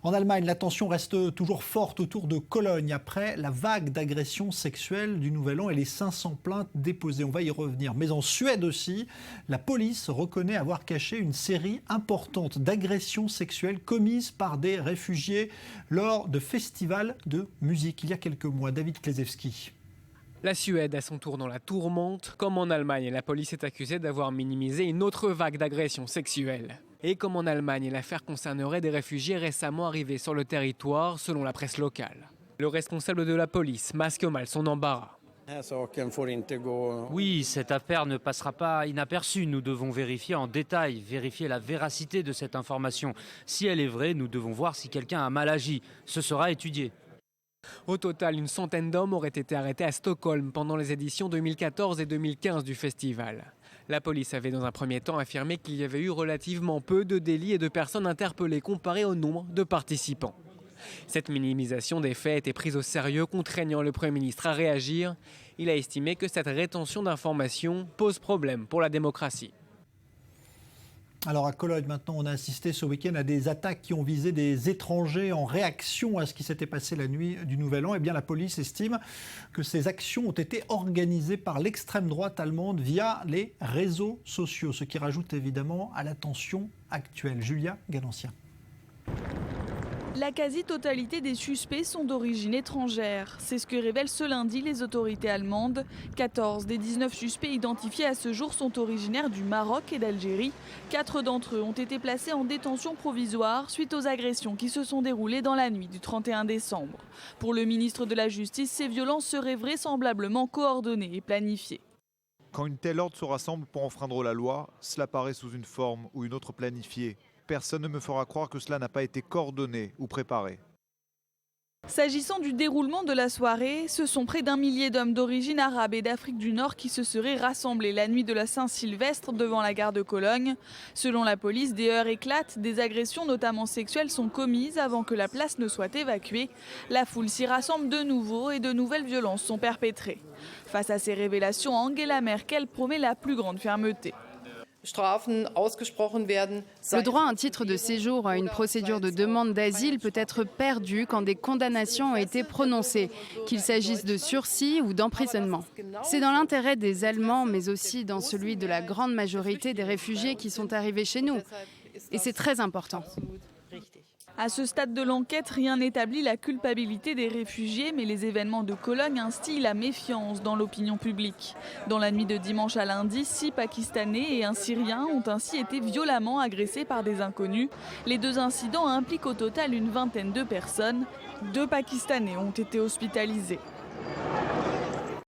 En Allemagne, la tension reste toujours forte autour de Cologne après la vague d'agressions sexuelles du Nouvel An et les 500 plaintes déposées. On va y revenir. Mais en Suède aussi, la police reconnaît avoir caché une série importante d'agressions sexuelles commises par des réfugiés lors de festivals de musique il y a quelques mois. David Klezewski. La Suède, à son tour dans la tourmente. Comme en Allemagne, la police est accusée d'avoir minimisé une autre vague d'agressions sexuelles. Et comme en Allemagne, l'affaire concernerait des réfugiés récemment arrivés sur le territoire, selon la presse locale. Le responsable de la police masque mal son embarras. Oui, cette affaire ne passera pas inaperçue. Nous devons vérifier en détail, vérifier la véracité de cette information. Si elle est vraie, nous devons voir si quelqu'un a mal agi. Ce sera étudié. Au total, une centaine d'hommes auraient été arrêtés à Stockholm pendant les éditions 2014 et 2015 du festival. La police avait dans un premier temps affirmé qu'il y avait eu relativement peu de délits et de personnes interpellées comparé au nombre de participants. Cette minimisation des faits a été prise au sérieux, contraignant le Premier ministre à réagir. Il a estimé que cette rétention d'informations pose problème pour la démocratie. Alors à Cologne, maintenant, on a assisté ce week-end à des attaques qui ont visé des étrangers en réaction à ce qui s'était passé la nuit du Nouvel An. Eh bien, la police estime que ces actions ont été organisées par l'extrême droite allemande via les réseaux sociaux, ce qui rajoute évidemment à la tension actuelle. Julia Ganancien. La quasi-totalité des suspects sont d'origine étrangère. C'est ce que révèlent ce lundi les autorités allemandes. 14 des 19 suspects identifiés à ce jour sont originaires du Maroc et d'Algérie. 4 d'entre eux ont été placés en détention provisoire suite aux agressions qui se sont déroulées dans la nuit du 31 décembre. Pour le ministre de la Justice, ces violences seraient vraisemblablement coordonnées et planifiées. Quand une telle horde se rassemble pour enfreindre la loi, cela paraît sous une forme ou une autre planifiée. Personne ne me fera croire que cela n'a pas été coordonné ou préparé. S'agissant du déroulement de la soirée, ce sont près d'1 millier d'hommes d'origine arabe et d'Afrique du Nord qui se seraient rassemblés la nuit de la Saint-Sylvestre devant la gare de Cologne. Selon la police, des heurts éclatent, des agressions notamment sexuelles sont commises avant que la place ne soit évacuée. La foule s'y rassemble de nouveau et de nouvelles violences sont perpétrées. Face à ces révélations, Angela Merkel promet la plus grande fermeté. Le droit à un titre de séjour à une procédure de demande d'asile peut être perdu quand des condamnations ont été prononcées, qu'il s'agisse de sursis ou d'emprisonnement. C'est dans l'intérêt des Allemands, mais aussi dans celui de la grande majorité des réfugiés qui sont arrivés chez nous. Et c'est très important. À ce stade de l'enquête, rien n'établit la culpabilité des réfugiés, mais les événements de Cologne instillent la méfiance dans l'opinion publique. Dans la nuit de dimanche à lundi, 6 Pakistanais et un Syrien ont ainsi été violemment agressés par des inconnus. Les 2 incidents impliquent au total une vingtaine de personnes. 2 Pakistanais ont été hospitalisés.